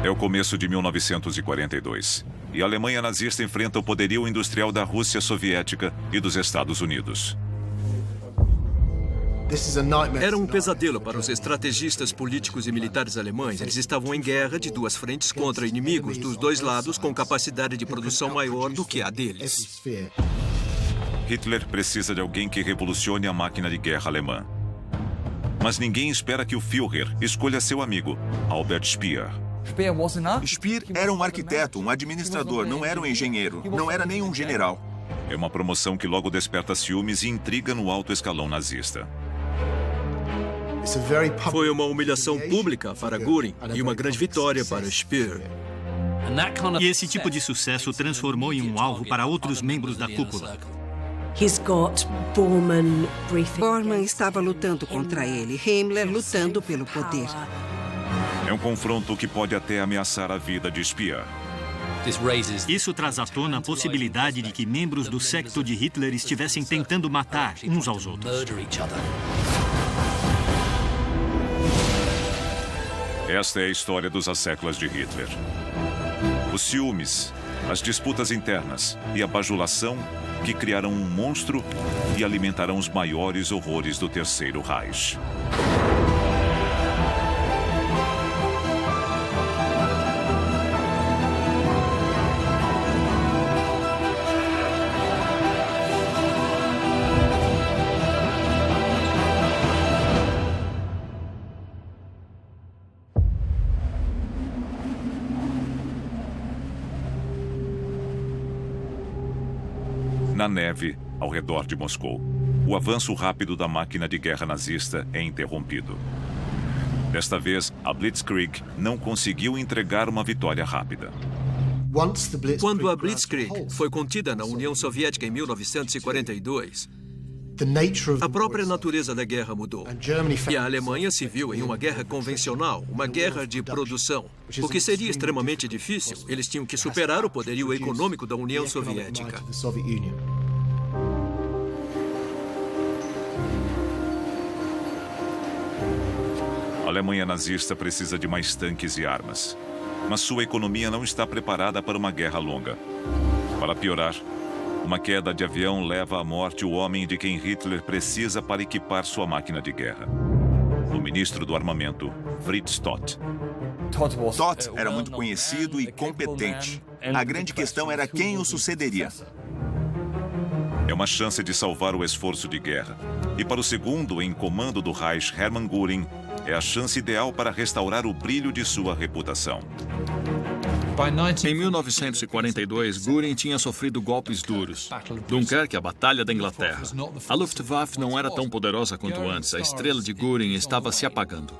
É o começo de 1942 e a Alemanha nazista enfrenta o poderio industrial da Rússia soviética e dos Estados Unidos. Era um pesadelo para os estrategistas políticos e militares alemães. Eles estavam em guerra de duas frentes contra inimigos dos dois lados com capacidade de produção maior do que a deles. Hitler precisa de alguém que revolucione a máquina de guerra alemã. Mas ninguém espera que o Führer escolha seu amigo, Albert Speer. Speer era um arquiteto, um administrador, não era um engenheiro, não era nem um general. É uma promoção que logo desperta ciúmes e intriga no alto escalão nazista. Foi uma humilhação pública para Göring e uma grande vitória para Speer. E esse tipo de sucesso transformou em um alvo para outros membros da cúpula. Bormann estava lutando contra ele, Himmler lutando pelo poder. É um confronto que pode até ameaçar a vida de Speer. Isso traz à tona a possibilidade de que membros do séquito de Hitler estivessem tentando matar uns aos outros. Esta é a história dos asseclas de Hitler. Os ciúmes, as disputas internas e a bajulação que criarão um monstro e alimentarão os maiores horrores do Terceiro Reich. Na neve, ao redor de Moscou, o avanço rápido da máquina de guerra nazista é interrompido. Desta vez, a Blitzkrieg não conseguiu entregar uma vitória rápida. Quando a Blitzkrieg foi contida na União Soviética em 1942, a própria natureza da guerra mudou. E a Alemanha se viu em uma guerra convencional, uma guerra de produção, o que seria extremamente difícil. Eles tinham que superar o poderio econômico da União Soviética. A Alemanha nazista precisa de mais tanques e armas, mas sua economia não está preparada para uma guerra longa. Para piorar, uma queda de avião leva à morte o homem de quem Hitler precisa para equipar sua máquina de guerra. O ministro do armamento, Fritz Todt. Todt era muito conhecido e competente. A grande questão era quem o sucederia. É uma chance de salvar o esforço de guerra. E para o segundo em comando do Reich, Hermann Göring, é a chance ideal para restaurar o brilho de sua reputação. Em 1942, Göring tinha sofrido golpes duros. Dunkerque, a Batalha da Inglaterra. A Luftwaffe não era tão poderosa quanto antes. A estrela de Göring estava se apagando.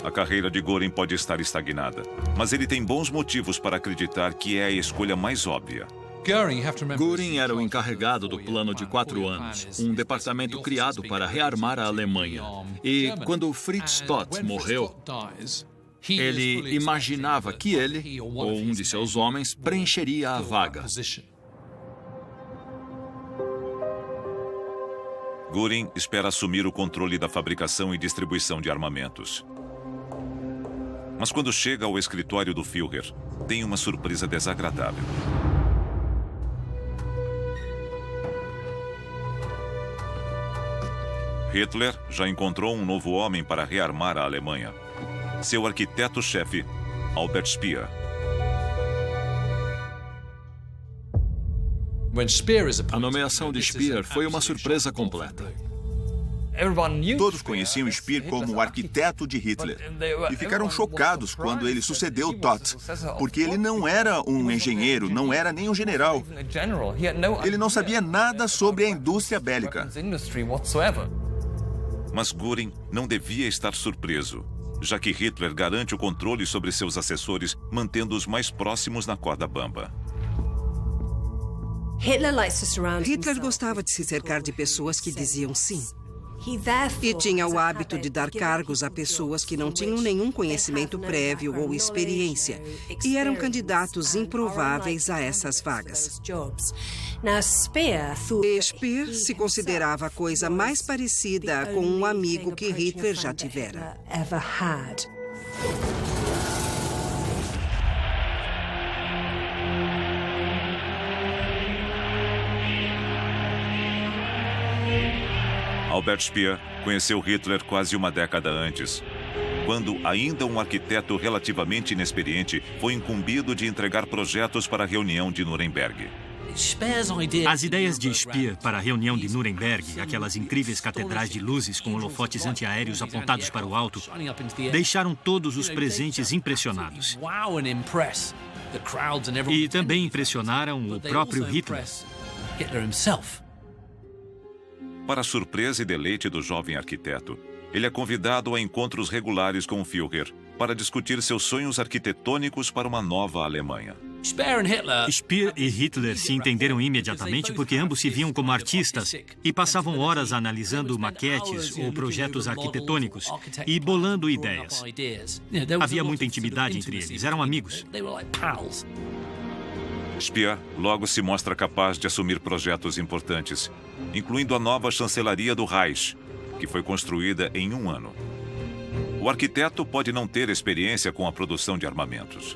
A carreira de Göring pode estar estagnada, mas ele tem bons motivos para acreditar que é a escolha mais óbvia. Göring era o encarregado do plano de 4 anos, um departamento criado para rearmar a Alemanha. E quando Fritz Todt morreu, ele imaginava que ele, ou um de seus homens, preencheria a vaga. Göring espera assumir o controle da fabricação e distribuição de armamentos. Mas quando chega ao escritório do Führer, tem uma surpresa desagradável. Hitler já encontrou um novo homem para rearmar a Alemanha. Seu arquiteto-chefe, Albert Speer. A nomeação de Speer foi uma surpresa completa. Todos conheciam Speer como o arquiteto de Hitler e ficaram chocados quando ele sucedeu Todt, porque ele não era um engenheiro, não era nem um general. Ele não sabia nada sobre a indústria bélica. Mas Göring não devia estar surpreso, já que Hitler garante o controle sobre seus assessores, mantendo-os mais próximos na corda bamba. Hitler gostava de se cercar de pessoas que diziam sim. E tinha o hábito de dar cargos a pessoas que não tinham nenhum conhecimento prévio ou experiência e eram candidatos improváveis a essas vagas. Speer se considerava a coisa mais parecida com um amigo que Hitler já tivera. Albert Speer conheceu Hitler quase uma década antes, quando ainda um arquiteto relativamente inexperiente foi incumbido de entregar projetos para a reunião de Nuremberg. As ideias de Speer para a reunião de Nuremberg, aquelas incríveis catedrais de luzes com holofotes antiaéreos apontados para o alto, deixaram todos os presentes impressionados. E também impressionaram o próprio Hitler. Para surpresa e deleite do jovem arquiteto, ele é convidado a encontros regulares com o Führer para discutir seus sonhos arquitetônicos para uma nova Alemanha. Speer e Hitler se entenderam imediatamente porque ambos se viam como artistas e passavam horas analisando maquetes ou projetos arquitetônicos e bolando ideias. Havia muita intimidade entre eles, eram amigos. Speer logo se mostra capaz de assumir projetos importantes, incluindo a nova chancelaria do Reich, que foi construída em 1 ano. O arquiteto pode não ter experiência com a produção de armamentos,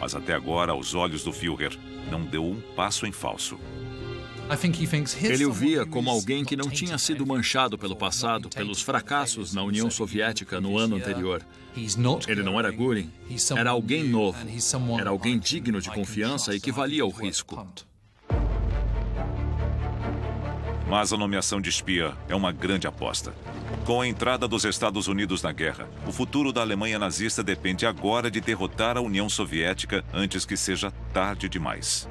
mas até agora, aos olhos do Führer, não deu um passo em falso. Ele o via como alguém que não tinha sido manchado pelo passado, pelos fracassos na União Soviética no ano anterior. Ele não era Göring, era alguém novo, era alguém digno de confiança e que valia o risco. Mas a nomeação de Speer é uma grande aposta. Com a entrada dos Estados Unidos na guerra, o futuro da Alemanha nazista depende agora de derrotar a União Soviética antes que seja tarde demais.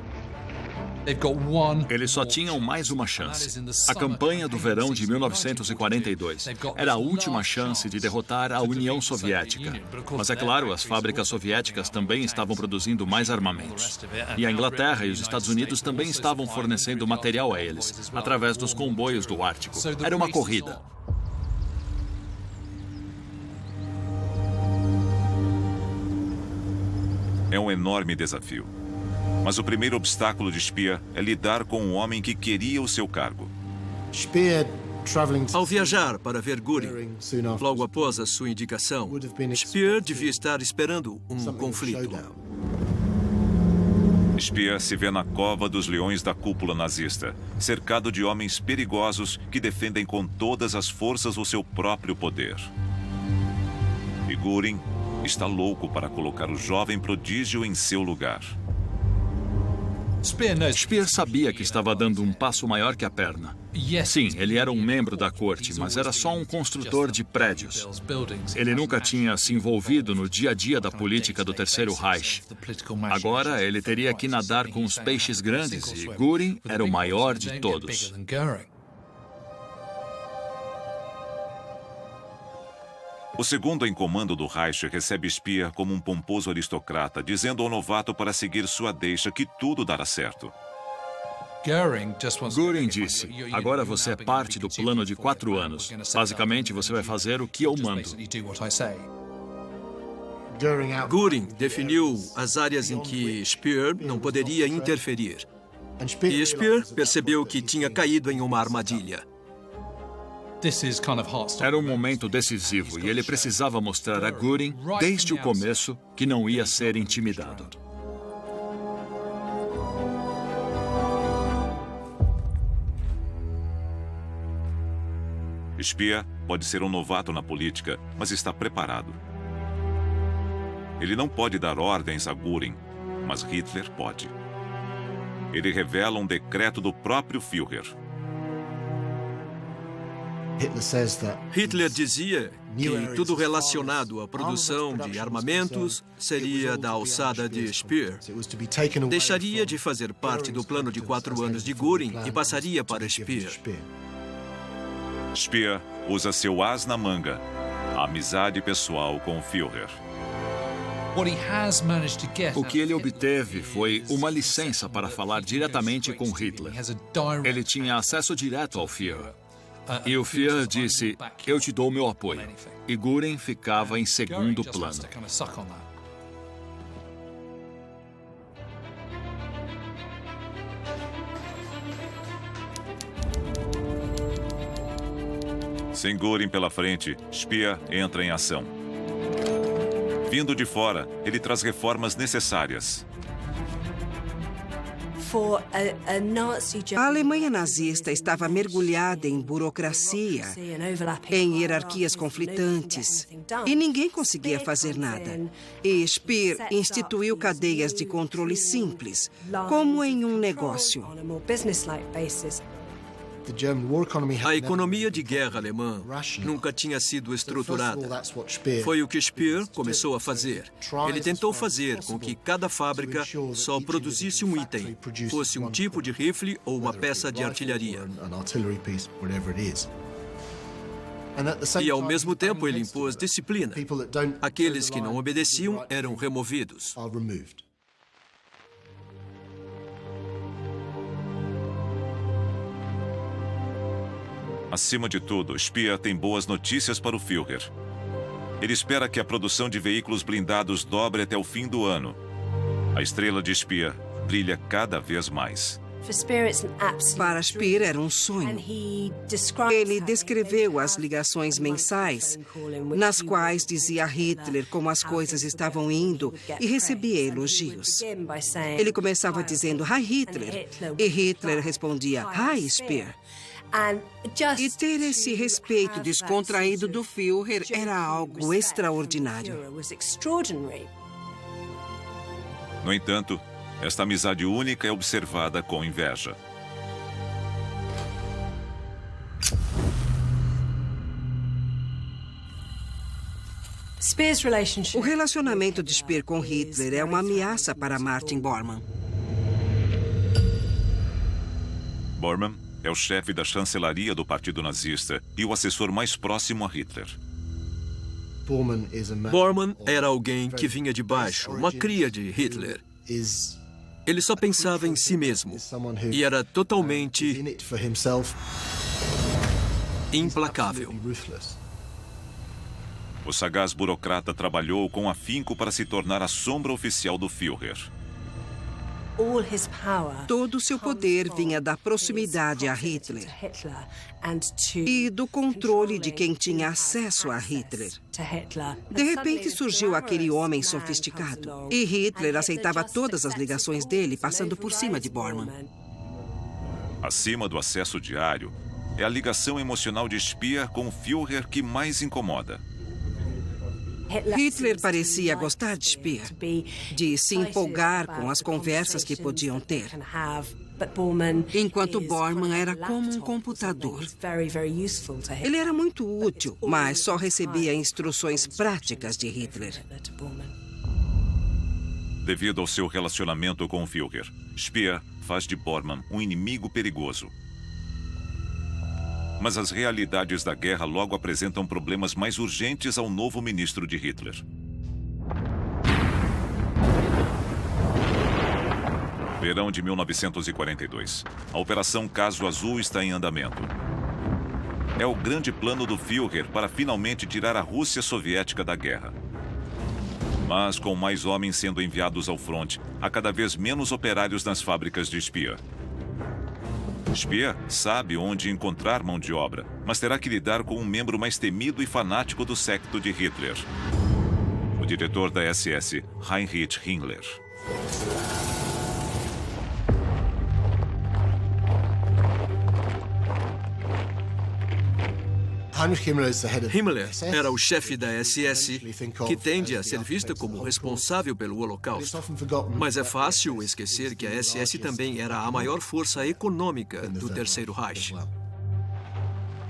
Eles só tinham mais uma chance. A campanha do verão de 1942 era a última chance de derrotar a União Soviética. Mas é claro, as fábricas soviéticas também estavam produzindo mais armamentos. E a Inglaterra e os Estados Unidos também estavam fornecendo material a eles, através dos comboios do Ártico. Era uma corrida. É um enorme desafio. Mas o primeiro obstáculo de Speer é lidar com um homem que queria o seu cargo. Ao viajar para ver Göring, logo após a sua indicação, Speer devia estar esperando um conflito. Speer se vê na cova dos leões da cúpula nazista, cercado de homens perigosos que defendem com todas as forças o seu próprio poder. E Göring está louco para colocar o jovem prodígio em seu lugar. Speer sabia que estava dando um passo maior que a perna. Sim, ele era um membro da corte, mas era só um construtor de prédios. Ele nunca tinha se envolvido no dia a dia da política do Terceiro Reich. Agora, ele teria que nadar com os peixes grandes e Göring era o maior de todos. O segundo em comando do Reich recebe Speer como um pomposo aristocrata, dizendo ao novato para seguir sua deixa que tudo dará certo. Göring disse, agora você é parte do plano de 4 anos. Basicamente, você vai fazer o que eu mando. Göring definiu as áreas em que Speer não poderia interferir. E Speer percebeu que tinha caído em uma armadilha. Era um momento decisivo e ele precisava mostrar a Göring, desde o começo, que não ia ser intimidado. Speer pode ser um novato na política, mas está preparado. Ele não pode dar ordens a Göring, mas Hitler pode. Ele revela um decreto do próprio Führer. Hitler dizia que tudo relacionado à produção de armamentos seria da alçada de Speer. Deixaria de fazer parte do plano de 4 anos de Göring e passaria para Speer. Speer usa seu as na manga, a amizade pessoal com o Führer. O que ele obteve foi uma licença para falar diretamente com Hitler. Ele tinha acesso direto ao Führer. E o Führer disse, eu te dou meu apoio. E Göring ficava em segundo plano. Sem Göring pela frente, Speer entra em ação. Vindo de fora, ele traz reformas necessárias. A Alemanha nazista estava mergulhada em burocracia, em hierarquias conflitantes, e ninguém conseguia fazer nada. E Speer instituiu cadeias de controle simples, como em um negócio. A economia de guerra alemã nunca tinha sido estruturada. Foi o que Speer começou a fazer. Ele tentou fazer com que cada fábrica só produzisse um item, fosse um tipo de rifle ou uma peça de artilharia. E, ao mesmo tempo, ele impôs disciplina. Aqueles que não obedeciam eram removidos. Acima de tudo, Speer tem boas notícias para o Führer. Ele espera que a produção de veículos blindados dobre até o fim do ano. A estrela de Speer brilha cada vez mais. Para Speer era um sonho. Ele descreveu as ligações mensais, nas quais dizia a Hitler como as coisas estavam indo e recebia elogios. Ele começava dizendo "Hi Hitler" e Hitler respondia "Hi Speer". E ter esse respeito descontraído do Führer era algo extraordinário. No entanto, esta amizade única é observada com inveja. O relacionamento de Speer com Hitler é uma ameaça para Martin Bormann. Bormann é o chefe da chancelaria do Partido Nazista e o assessor mais próximo a Hitler. Bormann era alguém que vinha de baixo, uma cria de Hitler. Ele só pensava em si mesmo e era totalmente implacável. O sagaz burocrata trabalhou com afinco para se tornar a sombra oficial do Führer. Todo o seu poder vinha da proximidade a Hitler e do controle de quem tinha acesso a Hitler. De repente surgiu aquele homem sofisticado e Hitler aceitava todas as ligações dele, passando por cima de Bormann. Acima do acesso diário, é a ligação emocional de Speer com o Führer que mais incomoda. Hitler parecia gostar de Speer, de se empolgar com as conversas que podiam ter, enquanto Bormann era como um computador. Ele era muito útil, mas só recebia instruções práticas de Hitler. Devido ao seu relacionamento com o Führer, Speer faz de Bormann um inimigo perigoso. Mas as realidades da guerra logo apresentam problemas mais urgentes ao novo ministro de Hitler. Verão de 1942. A Operação Caso Azul está em andamento. É o grande plano do Führer para finalmente tirar a Rússia soviética da guerra. Mas com mais homens sendo enviados ao fronte, há cada vez menos operários nas fábricas de Speer. Speer sabe onde encontrar mão de obra, mas terá que lidar com um membro mais temido e fanático do séquito de Hitler. O diretor da SS, Heinrich Himmler. Himmler era o chefe da SS, que tende a ser vista como responsável pelo Holocausto. Mas é fácil esquecer que a SS também era a maior força econômica do Terceiro Reich.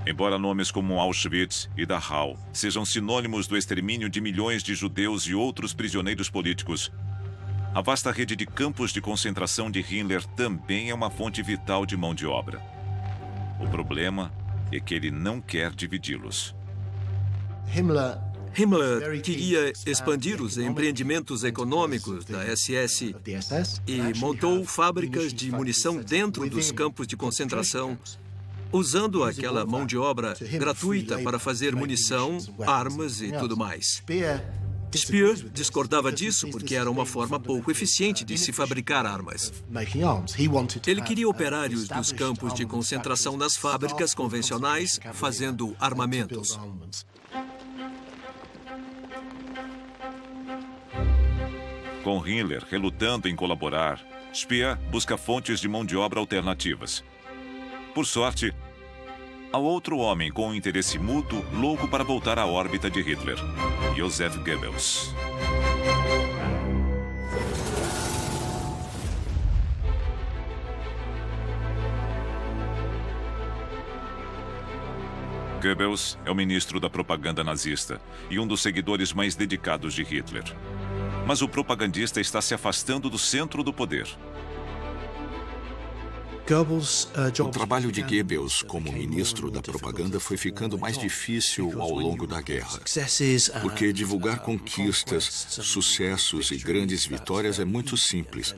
Embora nomes como Auschwitz e Dachau sejam sinônimos do extermínio de milhões de judeus e outros prisioneiros políticos, a vasta rede de campos de concentração de Himmler também é uma fonte vital de mão de obra. O problema é que ele não quer dividi-los. Himmler queria expandir os empreendimentos econômicos da SS e montou fábricas de munição dentro dos campos de concentração, usando aquela mão de obra gratuita para fazer munição, armas e tudo mais. Speer discordava disso porque era uma forma pouco eficiente de se fabricar armas. Ele queria operários dos campos de concentração nas fábricas convencionais, fazendo armamentos. Com Himmler relutando em colaborar, Speer busca fontes de mão de obra alternativas. Por sorte, há outro homem com um interesse mútuo louco para voltar à órbita de Hitler, Joseph Goebbels. Goebbels é o ministro da propaganda nazista e um dos seguidores mais dedicados de Hitler. Mas o propagandista está se afastando do centro do poder. O trabalho de Goebbels como ministro da propaganda foi ficando mais difícil ao longo da guerra, porque divulgar conquistas, sucessos e grandes vitórias é muito simples.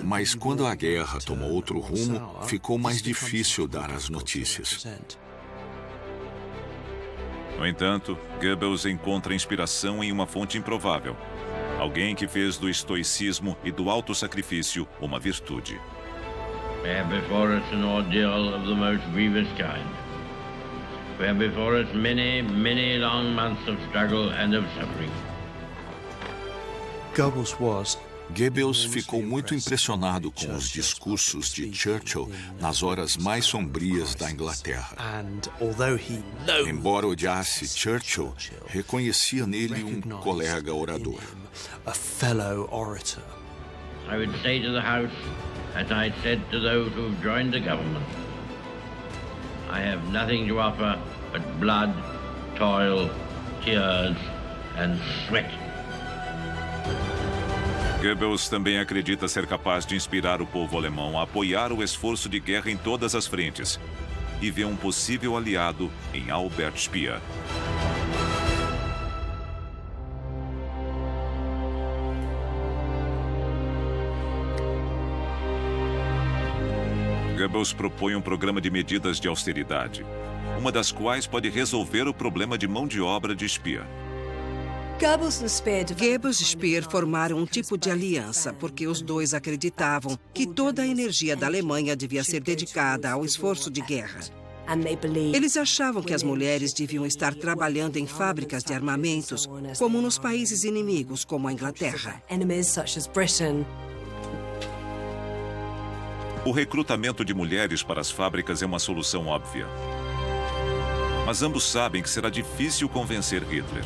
Mas quando a guerra tomou outro rumo, ficou mais difícil dar as notícias. No entanto, Goebbels encontra inspiração em uma fonte improvável. Alguém que fez do estoicismo e do autossacrifício uma virtude. We have before us an ordeal of the most grievous kind. We have before us many, many long months of struggle and of suffering. Goebbels ficou muito impressionado com os discursos de Churchill nas horas mais sombrias da Inglaterra. Embora odiasse Churchill, reconhecia nele um colega orador. I would say to the House, as I said to those who have joined the government, I have nothing to offer but blood, toil, tears and sweat. Goebbels também acredita ser capaz de inspirar o povo alemão a apoiar o esforço de guerra em todas as frentes e vê um possível aliado em Albert Speer. Goebbels propõe um programa de medidas de austeridade, uma das quais pode resolver o problema de mão de obra de Speer. Goebbels e Speer formaram um tipo de aliança, porque os dois acreditavam que toda a energia da Alemanha devia ser dedicada ao esforço de guerra. Eles achavam que as mulheres deviam estar trabalhando em fábricas de armamentos, como nos países inimigos, como a Inglaterra. O recrutamento de mulheres para as fábricas é uma solução óbvia. Mas ambos sabem que será difícil convencer Hitler.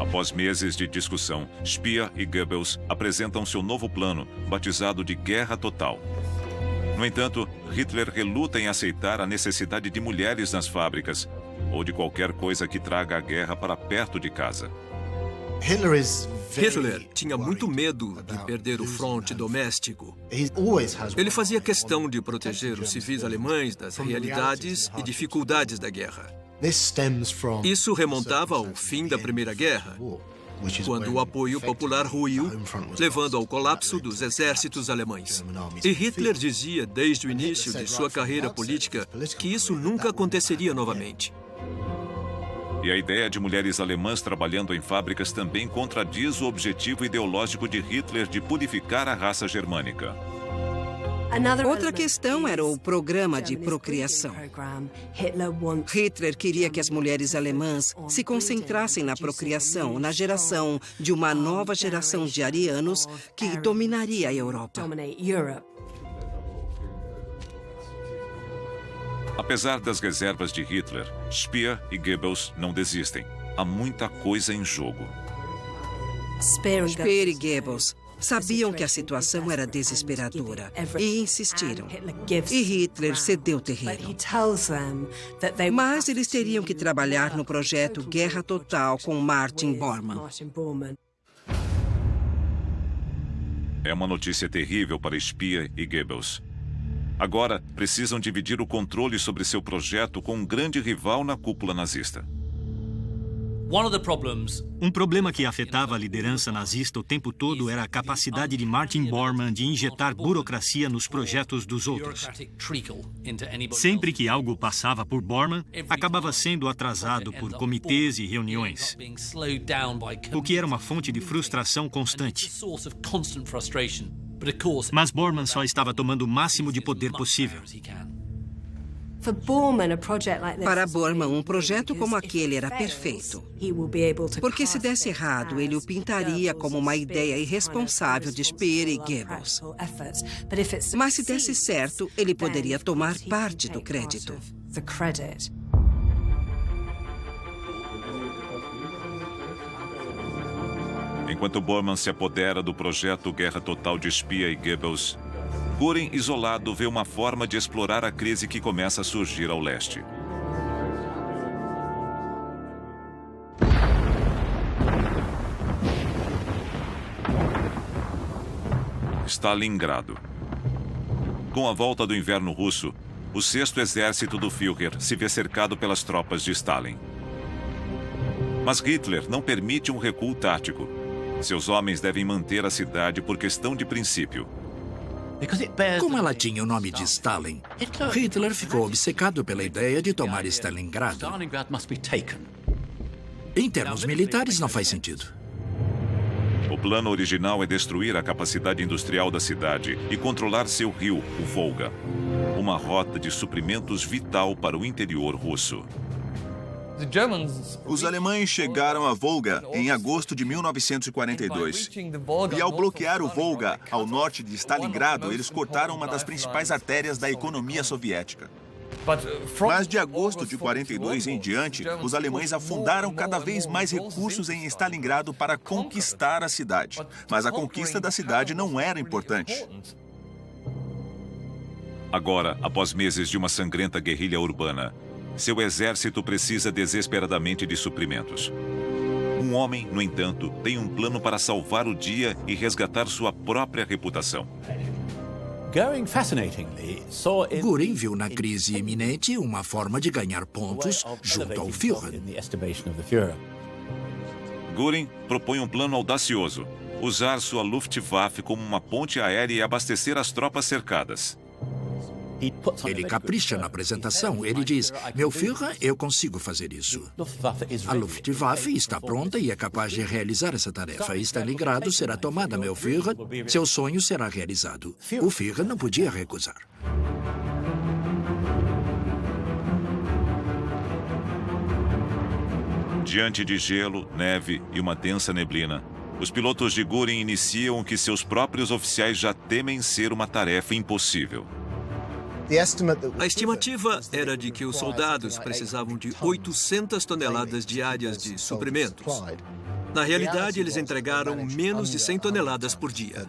Após meses de discussão, Speer e Goebbels apresentam seu novo plano, batizado de Guerra Total. No entanto, Hitler reluta em aceitar a necessidade de mulheres nas fábricas ou de qualquer coisa que traga a guerra para perto de casa. Hitler tinha muito medo de perder o fronte doméstico. Ele fazia questão de proteger os civis alemães das realidades e dificuldades da guerra. Isso remontava ao fim da Primeira Guerra, quando o apoio popular ruiu, levando ao colapso dos exércitos alemães. E Hitler dizia desde o início de sua carreira política que isso nunca aconteceria novamente. E a ideia de mulheres alemãs trabalhando em fábricas também contradiz o objetivo ideológico de Hitler de purificar a raça germânica. Outra questão era o programa de procriação. Hitler queria que as mulheres alemãs se concentrassem na procriação, na geração de uma nova geração de arianos que dominaria a Europa. Apesar das reservas de Hitler, Speer e Goebbels não desistem. Há muita coisa em jogo. Speer e Goebbels sabiam que a situação era desesperadora e insistiram. E Hitler cedeu terreno. Mas eles teriam que trabalhar no projeto Guerra Total com Martin Bormann. É uma notícia terrível para Speer e Goebbels. Agora, precisam dividir o controle sobre seu projeto com um grande rival na cúpula nazista. Um problema que afetava a liderança nazista o tempo todo era a capacidade de Martin Bormann de injetar burocracia nos projetos dos outros. Sempre que algo passava por Bormann, acabava sendo atrasado por comitês e reuniões, o que era uma fonte de frustração constante. Mas Bormann só estava tomando o máximo de poder possível. Para Bormann, um projeto como aquele era perfeito. Porque se desse errado, ele o pintaria como uma ideia irresponsável de Speer e Goebbels. Mas se desse certo, ele poderia tomar parte do crédito. Enquanto Bormann se apodera do projeto Guerra Total de Speer e Goebbels, Göring, isolado, vê uma forma de explorar a crise que começa a surgir ao leste. Stalingrado. Com a volta do inverno russo, o 6º Exército do Führer se vê cercado pelas tropas de Stalin. Mas Hitler não permite um recuo tático. Seus homens devem manter a cidade por questão de princípio. Como ela tinha o nome de Stalin, Hitler ficou obcecado pela ideia de tomar Stalingrado. Em termos militares, não faz sentido. O plano original é destruir a capacidade industrial da cidade e controlar seu rio, o Volga, uma rota de suprimentos vital para o interior russo. Os alemães chegaram a Volga em agosto de 1942. E ao bloquear o Volga ao norte de Stalingrado, eles cortaram uma das principais artérias da economia soviética. Mas de agosto de 42 em diante, os alemães afundaram cada vez mais recursos em Stalingrado para conquistar a cidade. Mas a conquista da cidade não era importante. Agora, após meses de uma sangrenta guerrilha urbana, seu exército precisa desesperadamente de suprimentos. Um homem, no entanto, tem um plano para salvar o dia e resgatar sua própria reputação. Göring viu na crise iminente uma forma de ganhar pontos junto ao Führer. Göring propõe um plano audacioso: usar sua Luftwaffe como uma ponte aérea e abastecer as tropas cercadas. Ele capricha na apresentação. Ele diz: meu Führer, eu consigo fazer isso. A Luftwaffe está pronta e é capaz de realizar essa tarefa. Stalingrado será tomada, meu Führer. Seu sonho será realizado. O Führer não podia recusar. Diante de gelo, neve e uma densa neblina, os pilotos de Göring iniciam o que seus próprios oficiais já temem ser uma tarefa impossível. A estimativa era de que os soldados precisavam de 800 toneladas diárias de suprimentos. Na realidade, eles entregaram menos de 100 toneladas por dia.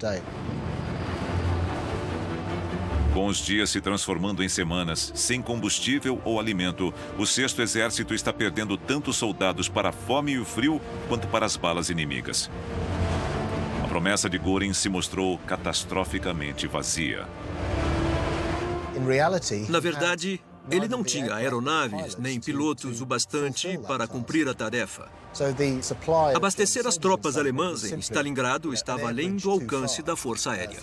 Com os dias se transformando em semanas, sem combustível ou alimento, o 6º Exército está perdendo tanto soldados para a fome e o frio quanto para as balas inimigas. A promessa de Göring se mostrou catastroficamente vazia. Na verdade, ele não tinha aeronaves nem pilotos o bastante para cumprir a tarefa. Abastecer as tropas alemãs em Stalingrado estava além do alcance da Força Aérea.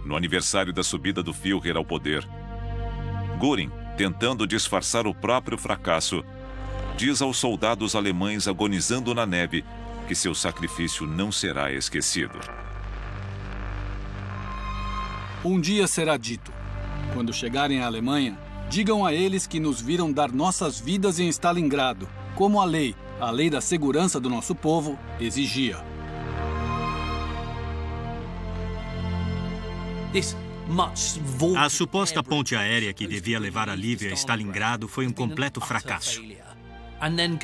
No aniversário da subida do Führer ao poder, Göring, tentando disfarçar o próprio fracasso, diz aos soldados alemães agonizando na neve que seu sacrifício não será esquecido. Um dia será dito. Quando chegarem à Alemanha, digam a eles que nos viram dar nossas vidas em Stalingrado, como a lei da segurança do nosso povo, exigia. A suposta ponte aérea que devia levar alívio a Stalingrado foi um completo fracasso. E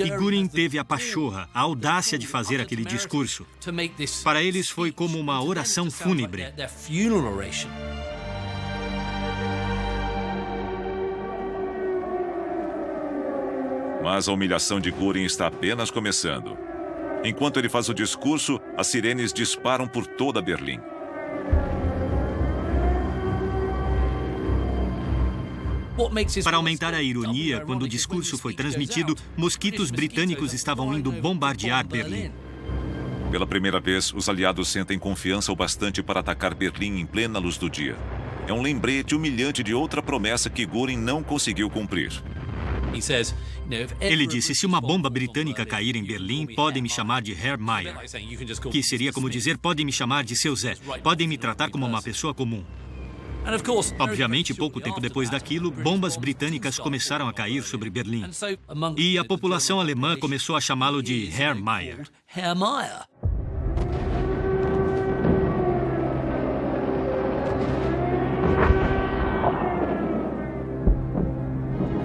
Göring teve a pachorra, a audácia de fazer aquele discurso. Para eles foi como uma oração fúnebre. Mas a humilhação de Göring está apenas começando. Enquanto ele faz o discurso, as sirenes disparam por toda Berlim. Para aumentar a ironia, quando o discurso foi transmitido, mosquitos britânicos estavam indo bombardear Berlim. Pela primeira vez, os aliados sentem confiança o bastante para atacar Berlim em plena luz do dia. é um lembrete humilhante de outra promessa que Göring não conseguiu cumprir. Ele disse, se uma bomba britânica cair em Berlim, podem me chamar de Herr Meyer, que seria como dizer, podem me chamar de seu Zé, podem me tratar como uma pessoa comum. Obviamente, pouco tempo depois daquilo, bombas britânicas começaram a cair sobre Berlim. E a população alemã começou a chamá-lo de Herr Meyer.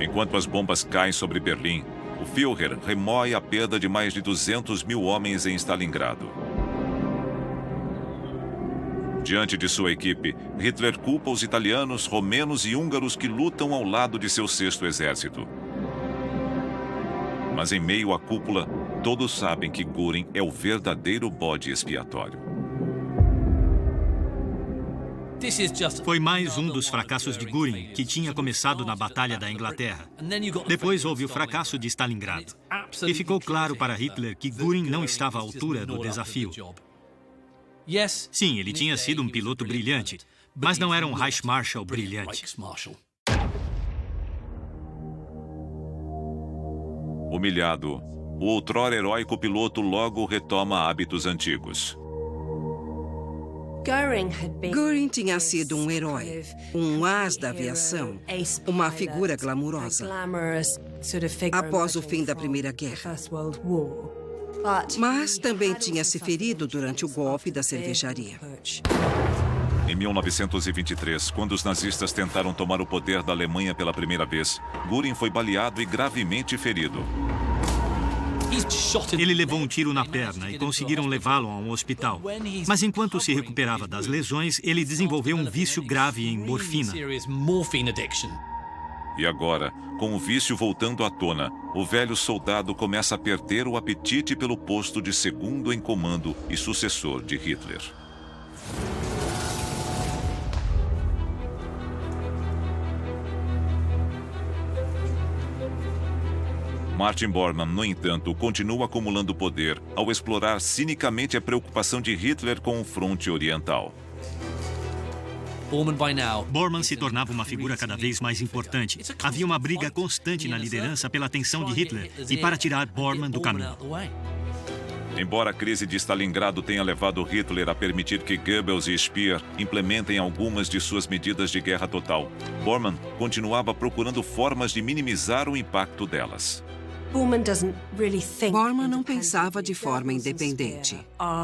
Enquanto as bombas caem sobre Berlim, o Führer remoe a perda de mais de 200 mil homens em Stalingrado. Diante de sua equipe, Hitler culpa os italianos, romenos e húngaros que lutam ao lado de seu 6º exército. Mas em meio à cúpula, todos sabem que Göring é o verdadeiro bode expiatório. Foi mais um dos fracassos de Göring, que tinha começado na Batalha da Inglaterra. Depois houve o fracasso de Stalingrado. E ficou claro para Hitler que Göring não estava à altura do desafio. Sim, ele tinha sido um piloto brilhante, mas não era um Reichsmarschall brilhante. Humilhado, o outrora heróico piloto logo retoma hábitos antigos. Göring tinha sido um herói, um as da aviação, uma figura glamurosa. Após o fim da Primeira Guerra. Mas também tinha se ferido durante o golpe da cervejaria. Em 1923, quando os nazistas tentaram tomar o poder da Alemanha pela primeira vez, Göring foi baleado e gravemente ferido. Ele levou um tiro na perna e conseguiram levá-lo a um hospital. Mas enquanto se recuperava das lesões, ele desenvolveu um vício grave em morfina. E agora, com o vício voltando à tona, o velho soldado começa a perder o apetite pelo posto de 2º em comando e sucessor de Hitler. Martin Bormann, no entanto, continua acumulando poder ao explorar cinicamente a preocupação de Hitler com o fronte oriental. Bormann se tornava uma figura cada vez mais importante. Havia uma briga constante na liderança pela atenção de Hitler e para tirar Bormann do caminho. Embora a crise de Stalingrado tenha levado Hitler a permitir que Goebbels e Speer implementem algumas de suas medidas de guerra total, Bormann continuava procurando formas de minimizar o impacto delas. Bormann não pensava de forma independente.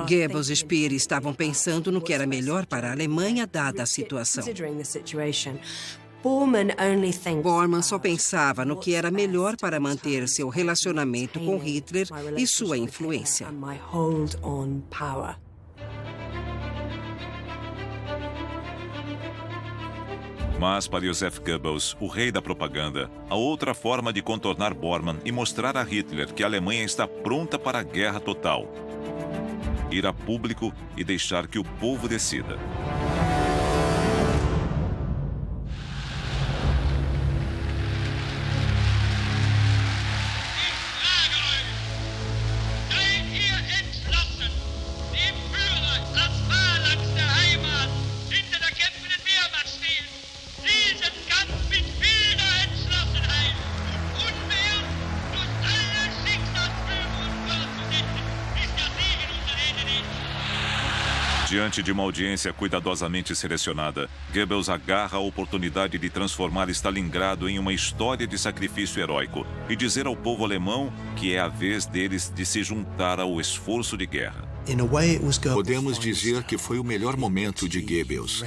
Goebbels e Speer estavam pensando no que era melhor para a Alemanha, dada a situação. Bormann só pensava no que era melhor para manter seu relacionamento com Hitler e sua influência. Mas para Joseph Goebbels, o rei da propaganda, há outra forma de contornar Bormann e mostrar a Hitler que a Alemanha está pronta para a guerra total. Ir a público e deixar que o povo decida. Diante de uma audiência cuidadosamente selecionada, Goebbels agarra a oportunidade de transformar Stalingrado em uma história de sacrifício heróico e dizer ao povo alemão que é a vez deles de se juntar ao esforço de guerra. Podemos dizer que foi o melhor momento de Goebbels.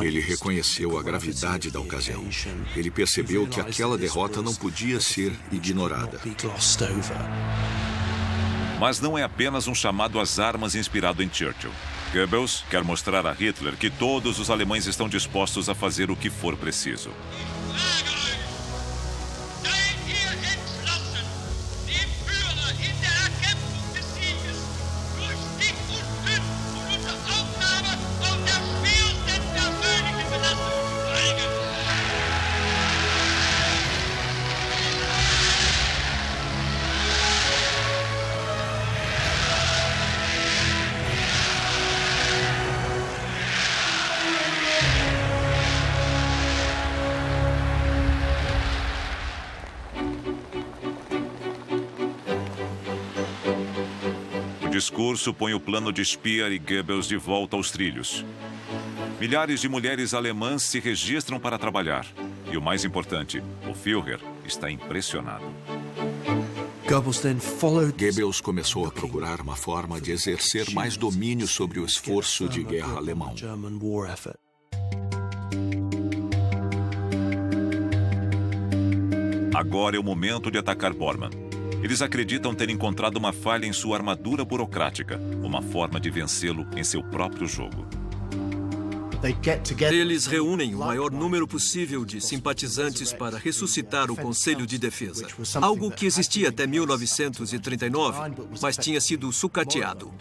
Ele reconheceu a gravidade da ocasião. Ele percebeu que aquela derrota não podia ser ignorada. Mas não é apenas um chamado às armas inspirado em Churchill. Goebbels quer mostrar a Hitler que todos os alemães estão dispostos a fazer o que for preciso. discurso põe o plano de Speer e Goebbels de volta aos trilhos. Milhares de mulheres alemãs se registram para trabalhar. E o mais importante, o Führer está impressionado. Goebbels começou a procurar uma forma de exercer mais domínio sobre o esforço de guerra alemão. Agora é o momento de atacar Bormann. Eles acreditam ter encontrado uma falha em sua armadura burocrática, uma forma de vencê-lo em seu próprio jogo. Eles reúnem o maior número possível de simpatizantes para ressuscitar o Conselho de Defesa. Algo que existia até 1939, mas tinha sido sucateado.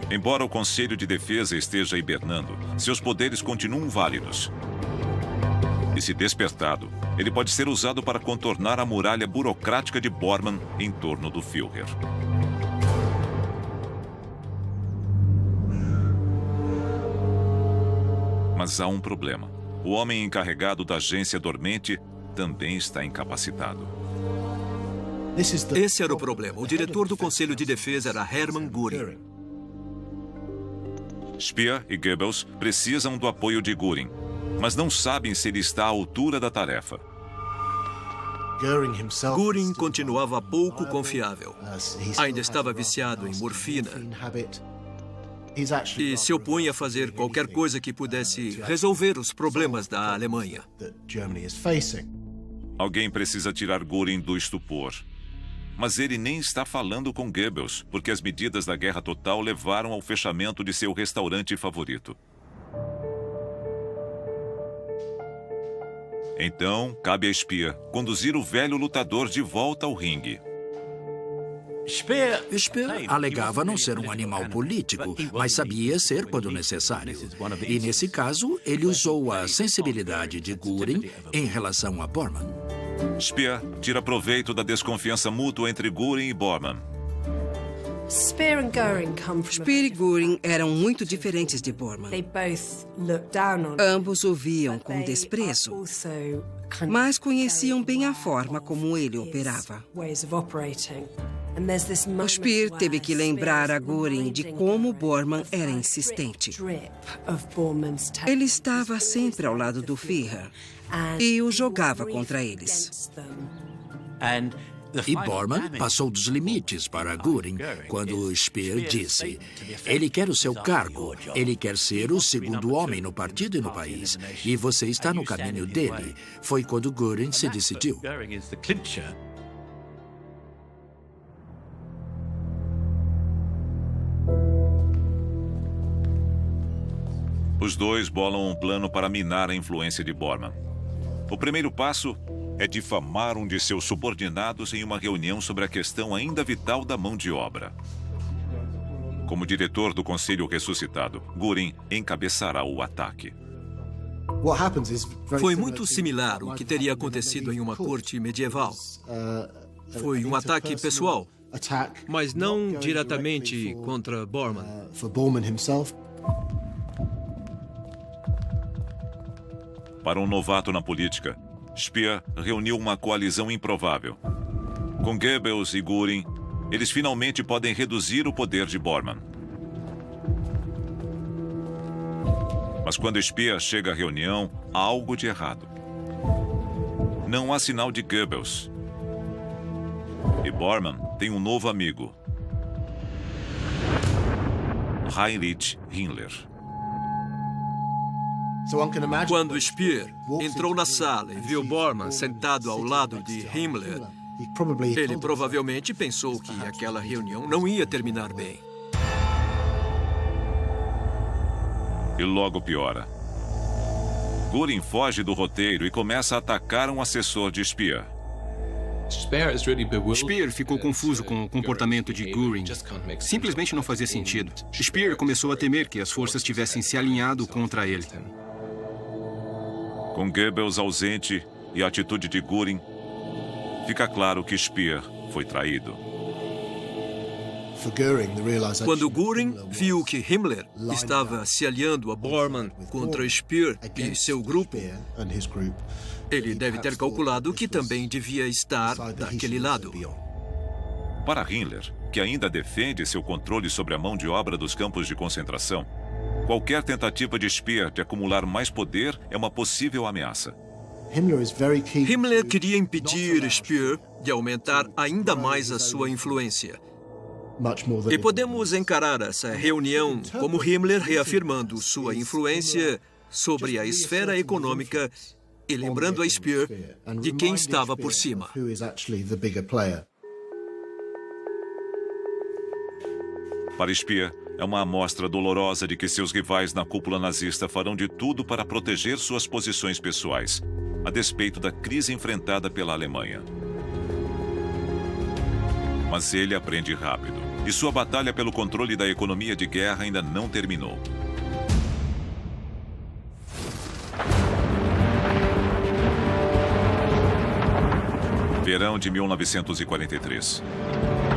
Embora o Conselho de Defesa esteja hibernando, seus poderes continuam válidos. E se despertado, ele pode ser usado para contornar a muralha burocrática de Bormann em torno do Führer. Mas há um problema. O homem encarregado da agência dormente também está incapacitado. Esse era o problema. O diretor do Conselho de Defesa era Hermann Göring. Speer e Goebbels precisam do apoio de Göring, mas não sabem se ele está à altura da tarefa. Göring continuava pouco confiável. Ainda estava viciado em morfina e se opunha a fazer qualquer coisa que pudesse resolver os problemas da Alemanha. Alguém precisa tirar Göring do estupor. Mas ele nem está falando com Goebbels, porque as medidas da guerra total levaram ao fechamento de seu restaurante favorito. Então, cabe a Speer conduzir o velho lutador de volta ao ringue. Speer alegava não ser um animal político, mas sabia ser quando necessário. E, nesse caso, ele usou a sensibilidade de Göring em relação a Bormann. Speer tira proveito da desconfiança mútua entre Göring e Bormann. Speer e Göring eram muito diferentes de Bormann. Ambos o viam com desprezo, mas conheciam bem a forma como ele operava. Speer teve que lembrar a Göring de como Bormann era insistente. Ele estava sempre ao lado do Führer e o jogava contra eles. E Bormann passou dos limites para Göring quando Speer disse: ele quer o seu cargo, ele quer ser o segundo homem no partido e no país, e você está no caminho dele. Foi quando Göring se decidiu. Os dois bolam um plano para minar a influência de Bormann. O primeiro passo é difamar um de seus subordinados em uma reunião sobre a questão ainda vital da mão de obra. Como diretor do Conselho ressuscitado, Göring encabeçará o ataque. Foi muito similar ao que teria acontecido em uma corte medieval. Foi um ataque pessoal, mas não diretamente contra Bormann. Para um novato na política, Speer reuniu uma coalizão improvável. Com Goebbels e Göring, eles finalmente podem reduzir o poder de Bormann. Mas quando Speer chega à reunião, há algo de errado. Não há sinal de Goebbels. E Bormann tem um novo amigo, Heinrich Himmler. Quando Speer entrou na sala e viu Bormann sentado ao lado de Himmler, ele provavelmente pensou que aquela reunião não ia terminar bem. E logo piora. Göring foge do roteiro e começa a atacar um assessor de Speer. Speer ficou confuso com o comportamento de Göring. Simplesmente não fazia sentido. Speer começou a temer que as forças tivessem se alinhado contra ele. Com Goebbels ausente e a atitude de Göring, fica claro que Speer foi traído. Quando Göring viu que Himmler estava se aliando a Bormann contra Speer e seu grupo, ele deve ter calculado que também devia estar daquele lado. Para Himmler, que ainda defende seu controle sobre a mão de obra dos campos de concentração, qualquer tentativa de Speer de acumular mais poder é uma possível ameaça. Himmler queria impedir Speer de aumentar ainda mais a sua influência. E podemos encarar essa reunião como Himmler reafirmando sua influência sobre a esfera econômica e lembrando a Speer de quem estava por cima. Para Speer, é uma amostra dolorosa de que seus rivais na cúpula nazista farão de tudo para proteger suas posições pessoais, a despeito da crise enfrentada pela Alemanha. Mas ele aprende rápido, e sua batalha pelo controle da economia de guerra ainda não terminou. Verão de 1943.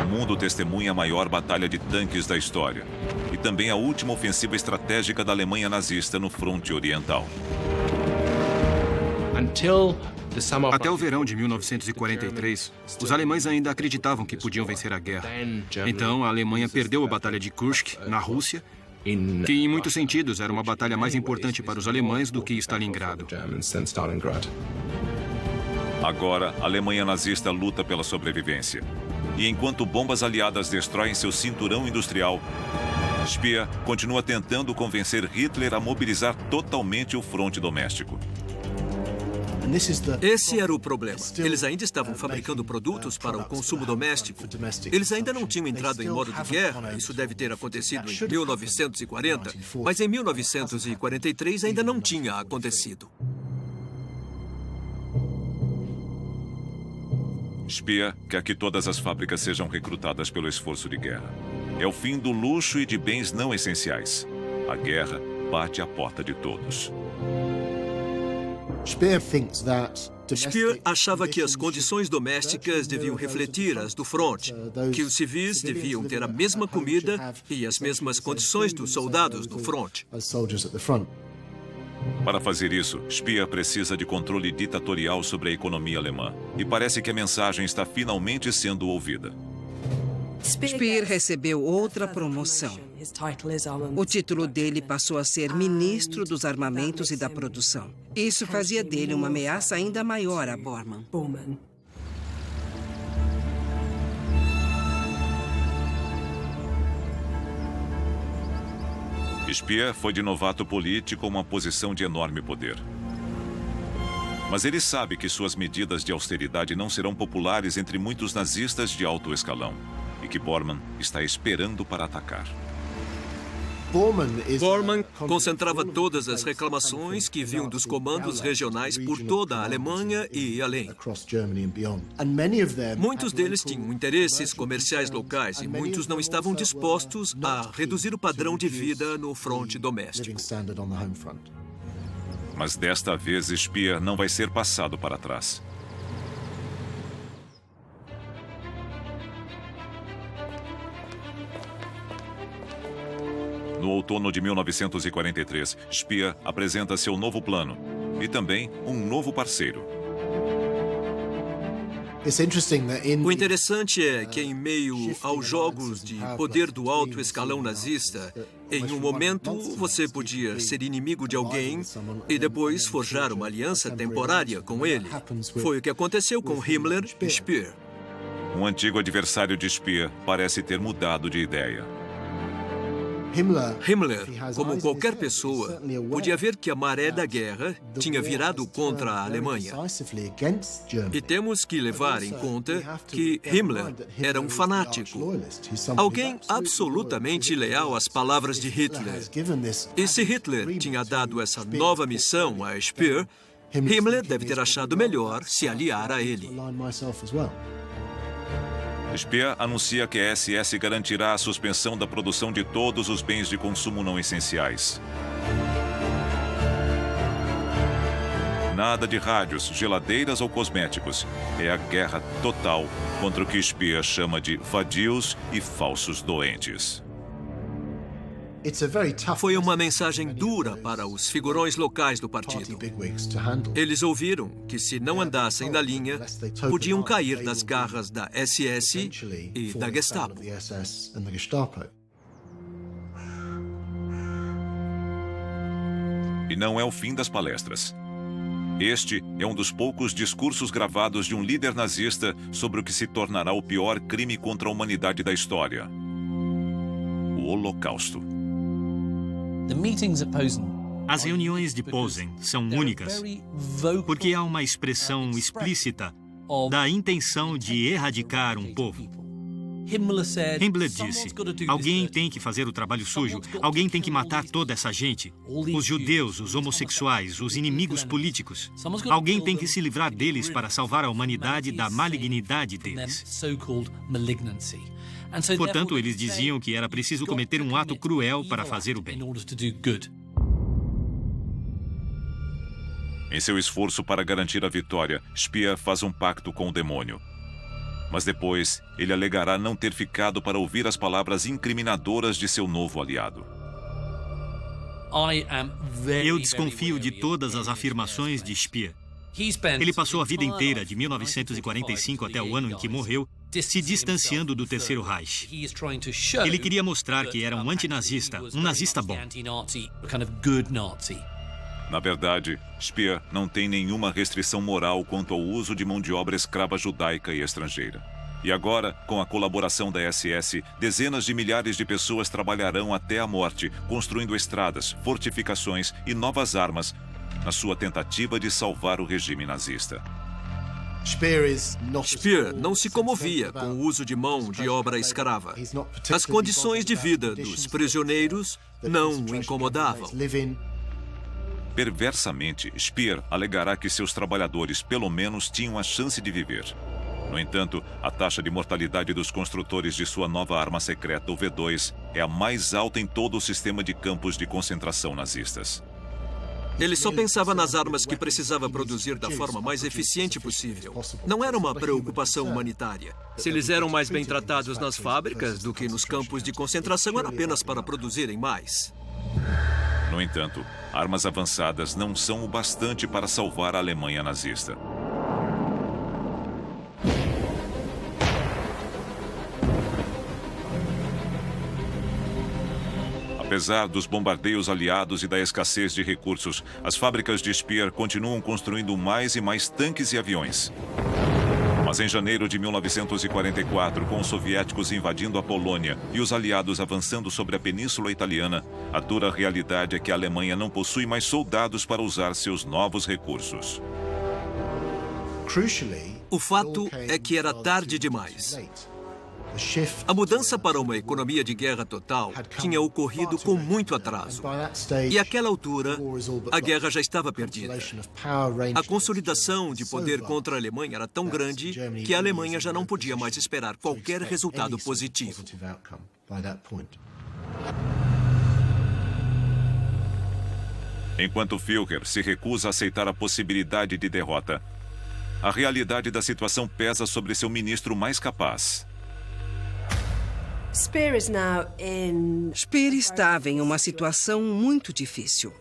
O mundo testemunha a maior batalha de tanques da história e também a última ofensiva estratégica da Alemanha nazista no fronte oriental. Até o verão de 1943, os alemães ainda acreditavam que podiam vencer a guerra. Então, a Alemanha perdeu a Batalha de Kursk, na Rússia, que em muitos sentidos era uma batalha mais importante para os alemães do que Stalingrado. Agora, a Alemanha nazista luta pela sobrevivência. E enquanto bombas aliadas destroem seu cinturão industrial, Speer continua tentando convencer Hitler a mobilizar totalmente o fronte doméstico. Esse era o problema. Eles ainda estavam fabricando produtos para o consumo doméstico. Eles ainda não tinham entrado em modo de guerra. Isso deve ter acontecido em 1940, mas em 1943 ainda não tinha acontecido. Speer quer que todas as fábricas sejam recrutadas pelo esforço de guerra. É o fim do luxo e de bens não essenciais. A guerra bate à porta de todos. Speer achava que as condições domésticas deviam refletir as do fronte, que os civis deviam ter a mesma comida e as mesmas condições dos soldados do fronte. Para fazer isso, Speer precisa de controle ditatorial sobre a economia alemã. E parece que a mensagem está finalmente sendo ouvida. Speer recebeu outra promoção. O título dele passou a ser Ministro dos Armamentos e da Produção. Isso fazia dele uma ameaça ainda maior a Bormann. Speer foi de novato político uma posição de enorme poder. Mas ele sabe que suas medidas de austeridade não serão populares entre muitos nazistas de alto escalão e que Bormann está esperando para atacar. Bormann concentrava todas as reclamações que vinham dos comandos regionais por toda a Alemanha e além. Muitos deles tinham interesses comerciais locais e muitos não estavam dispostos a reduzir o padrão de vida no fronte doméstico. Mas desta vez, Speer não vai ser passado para trás. No outono de 1943, Speer apresenta seu novo plano e também um novo parceiro. O interessante é que, em meio aos jogos de poder do alto escalão nazista, em um momento você podia ser inimigo de alguém e depois forjar uma aliança temporária com ele. Foi o que aconteceu com Himmler e Speer. Um antigo adversário de Speer parece ter mudado de ideia. Himmler, como qualquer pessoa, podia ver que a maré da guerra tinha virado contra a Alemanha. E temos que levar em conta que Himmler era um fanático, alguém absolutamente leal às palavras de Hitler. E se Hitler tinha dado essa nova missão a Speer, Himmler deve ter achado melhor se aliar a ele. Speer anuncia que a SS garantirá a suspensão da produção de todos os bens de consumo não essenciais. Nada de rádios, geladeiras ou cosméticos. É a guerra total contra o que Speer chama de vadios e falsos doentes. Foi uma mensagem dura para os figurões locais do partido. Eles ouviram que, se não andassem na linha, podiam cair nas garras da SS e da Gestapo. E não é o fim das palestras. Este é um dos poucos discursos gravados de um líder nazista sobre o que se tornará o pior crime contra a humanidade da história: o Holocausto. As reuniões de Posen são únicas porque há uma expressão explícita da intenção de erradicar um povo. Himmler disse: alguém tem que fazer o trabalho sujo, alguém tem que matar toda essa gente, os judeus, os homossexuais, os inimigos políticos. Alguém tem que se livrar deles para salvar a humanidade da malignidade deles. Portanto, eles diziam que era preciso cometer um ato cruel para fazer o bem. Em seu esforço para garantir a vitória, Speer faz um pacto com o demônio. Mas depois, ele alegará não ter ficado para ouvir as palavras incriminadoras de seu novo aliado. Eu desconfio de todas as afirmações de Speer. Ele passou a vida inteira, de 1945 até o ano em que morreu, se distanciando do Terceiro Reich. Ele queria mostrar que era um antinazista, um nazista bom. Na verdade, Speer não tem nenhuma restrição moral quanto ao uso de mão de obra escrava judaica e estrangeira. E agora, com a colaboração da SS, dezenas de milhares de pessoas trabalharão até a morte, construindo estradas, fortificações e novas armas, na sua tentativa de salvar o regime nazista. Speer não se comovia com o uso de mão de obra escrava. As condições de vida dos prisioneiros não o incomodavam. Perversamente, Speer alegará que seus trabalhadores pelo menos tinham a chance de viver. No entanto, a taxa de mortalidade dos construtores de sua nova arma secreta, o V2, é a mais alta em todo o sistema de campos de concentração nazistas. Ele só pensava nas armas que precisava produzir da forma mais eficiente possível. Não era uma preocupação humanitária. Se eles eram mais bem tratados nas fábricas do que nos campos de concentração, era apenas para produzirem mais. No entanto, armas avançadas não são o bastante para salvar a Alemanha nazista. Apesar dos bombardeios aliados e da escassez de recursos, as fábricas de Speer continuam construindo mais e mais tanques e aviões. Mas em janeiro de 1944, com os soviéticos invadindo a Polônia e os aliados avançando sobre a Península Italiana, a dura realidade é que a Alemanha não possui mais soldados para usar seus novos recursos. O fato é que era tarde demais. A mudança para uma economia de guerra total tinha ocorrido com muito atraso. E àquela altura, a guerra já estava perdida. A consolidação de poder contra a Alemanha era tão grande que a Alemanha já não podia mais esperar qualquer resultado positivo. Enquanto Führer se recusa a aceitar a possibilidade de derrota, a realidade da situação pesa sobre seu ministro mais capaz. Speer estava em uma situação muito difícil.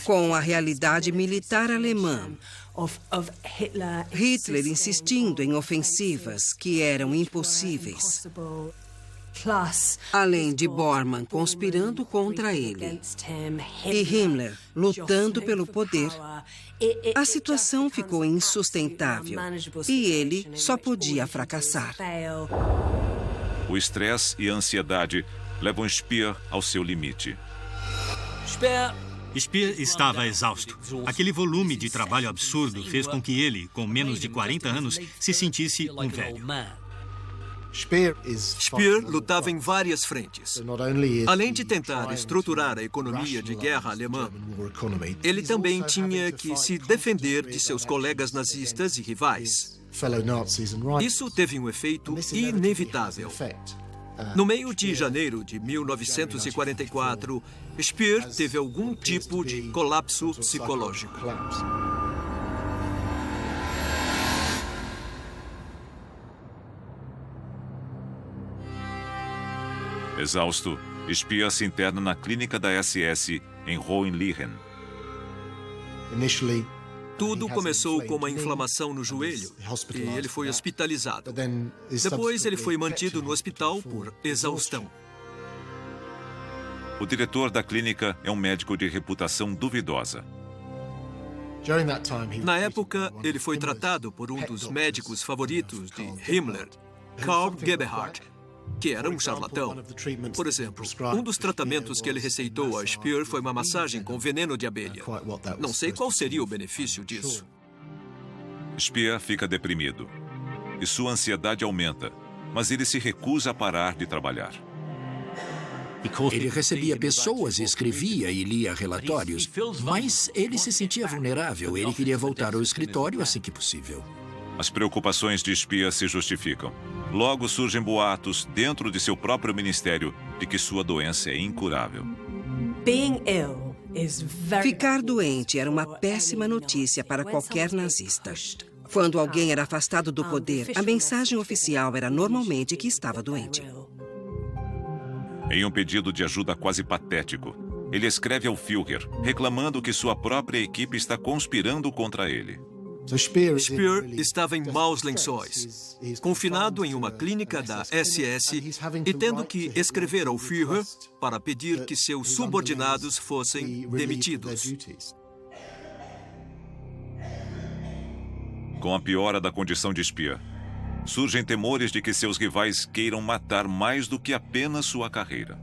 Com a realidade militar alemã, Hitler insistindo em ofensivas que eram impossíveis, além de Bormann conspirando contra ele e Himmler lutando pelo poder, a situação ficou insustentável e ele só podia fracassar. O estresse e a ansiedade levam Speer ao seu limite. Speer estava exausto. Aquele volume de trabalho absurdo fez com que ele, com menos de 40 anos, se sentisse um velho. Speer lutava em várias frentes. Além de tentar estruturar a economia de guerra alemã, ele também tinha que se defender de seus colegas nazistas e rivais. Isso teve um efeito inevitável. No meio de janeiro de 1944, Speer teve algum tipo de colapso psicológico. Exausto, Speer se interna na clínica da SS em Hohenlichen. Tudo começou com uma inflamação no joelho e ele foi hospitalizado. Depois, ele foi mantido no hospital por exaustão. O diretor da clínica é um médico de reputação duvidosa. Na época, ele foi tratado por um dos médicos favoritos de Himmler, Karl Gebhardt, que era um charlatão. Por exemplo, um dos tratamentos que ele receitou a Speer foi uma massagem com veneno de abelha. Não sei qual seria o benefício disso. Speer fica deprimido e sua ansiedade aumenta, mas ele se recusa a parar de trabalhar. Ele recebia pessoas, escrevia e lia relatórios, mas ele se sentia vulnerável. Ele queria voltar ao escritório assim que possível. As preocupações de Speer se justificam. Logo surgem boatos dentro de seu próprio ministério de que sua doença é incurável. Ficar doente era uma péssima notícia para qualquer nazista. Quando alguém era afastado do poder, a mensagem oficial era normalmente que estava doente. Em um pedido de ajuda quase patético, ele escreve ao Führer, reclamando que sua própria equipe está conspirando contra ele. Speer estava em maus lençóis, confinado em uma clínica da SS e tendo que escrever ao Führer para pedir que seus subordinados fossem demitidos. Com a piora da condição de Speer, surgem temores de que seus rivais queiram matar mais do que apenas sua carreira.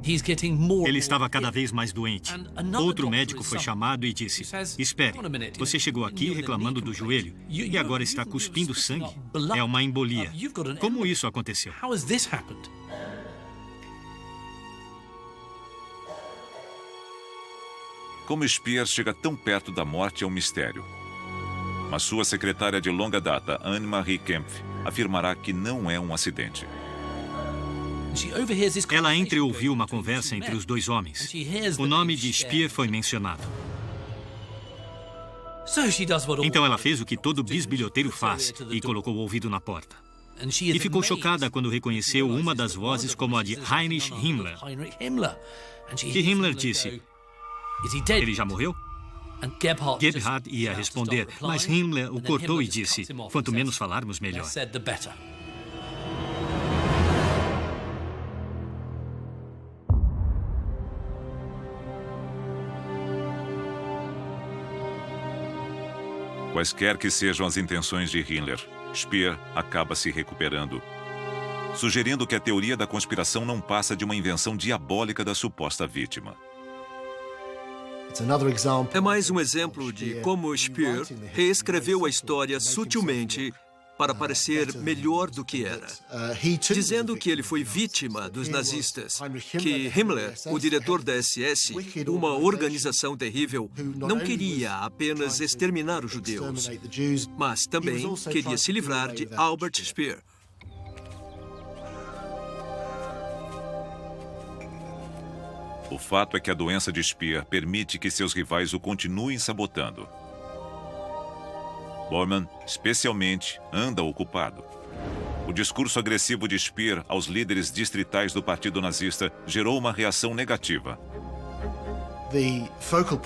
Ele estava cada vez mais doente. Outro médico foi chamado e disse: "Espere, você chegou aqui reclamando do joelho e agora está cuspindo sangue? É uma embolia. Como isso aconteceu?" Como Speer chega tão perto da morte é um mistério. Mas sua secretária de longa data, Annemarie Kempf, afirmará que não é um acidente. Ela entreouviu uma conversa entre os dois homens. O nome de Speer foi mencionado. Então ela fez o que todo bisbilhoteiro faz e colocou o ouvido na porta. E ficou chocada quando reconheceu uma das vozes como a de Heinrich Himmler. E Himmler disse: "Ele já morreu?" Gebhardt ia responder, mas Himmler o cortou e disse: "Quanto menos falarmos, melhor." Quaisquer que sejam as intenções de Himmler, Speer acaba se recuperando, sugerindo que a teoria da conspiração não passa de uma invenção diabólica da suposta vítima. É mais um exemplo de como Speer reescreveu a história sutilmente para parecer melhor do que era, dizendo que ele foi vítima dos nazistas, que Himmler, o diretor da SS, uma organização terrível, não queria apenas exterminar os judeus, mas também queria se livrar de Albert Speer. O fato é que a doença de Speer permite que seus rivais o continuem sabotando. Bormann, especialmente, anda ocupado. O discurso agressivo de Speer aos líderes distritais do Partido Nazista gerou uma reação negativa.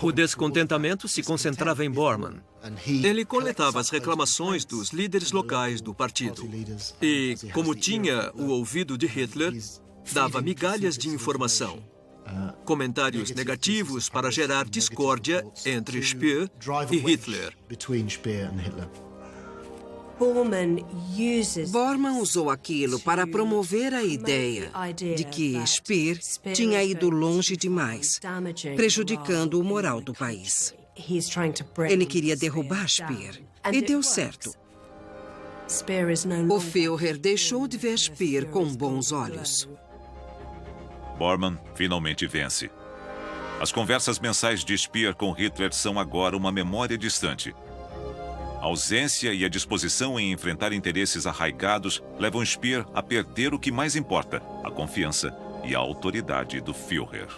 O descontentamento se concentrava em Bormann. Ele coletava as reclamações dos líderes locais do partido. E, como tinha o ouvido de Hitler, dava migalhas de informação. Comentários negativos para gerar discórdia entre Speer e Hitler. Bormann usou aquilo para promover a ideia de que Speer tinha ido longe demais, prejudicando o moral do país. Ele queria derrubar Speer, e deu certo. O Führer deixou de ver Speer com bons olhos. Bormann finalmente vence. As conversas mensais de Speer com Hitler são agora uma memória distante. A ausência e a disposição em enfrentar interesses arraigados levam Speer a perder o que mais importa, a confiança e a autoridade do Führer.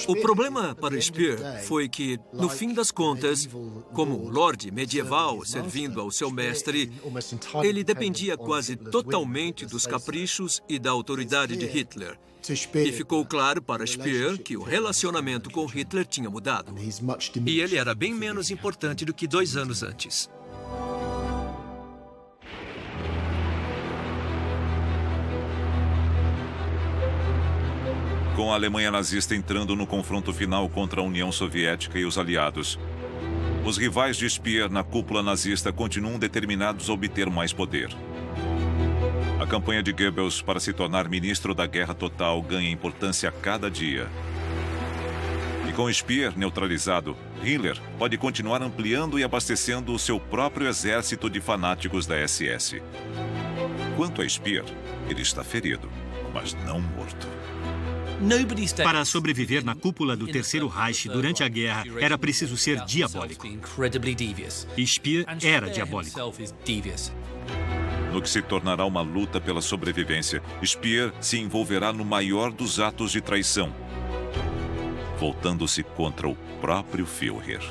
O problema para Speer foi que, no fim das contas, como um lorde medieval servindo ao seu mestre, ele dependia quase totalmente dos caprichos e da autoridade de Hitler. E ficou claro para Speer que o relacionamento com Hitler tinha mudado. E ele era bem menos importante do que 2 anos antes. Com a Alemanha nazista entrando no confronto final contra a União Soviética e os aliados, os rivais de Speer na cúpula nazista continuam determinados a obter mais poder. A campanha de Goebbels para se tornar ministro da Guerra Total ganha importância a cada dia. E com Speer neutralizado, Hitler pode continuar ampliando e abastecendo o seu próprio exército de fanáticos da SS. Quanto a Speer, ele está ferido, mas não morto. Para sobreviver na cúpula do Terceiro Reich durante a guerra, era preciso ser diabólico. Speer era diabólico. No que se tornará uma luta pela sobrevivência, Speer se envolverá no maior dos atos de traição, voltando-se contra o próprio Führer.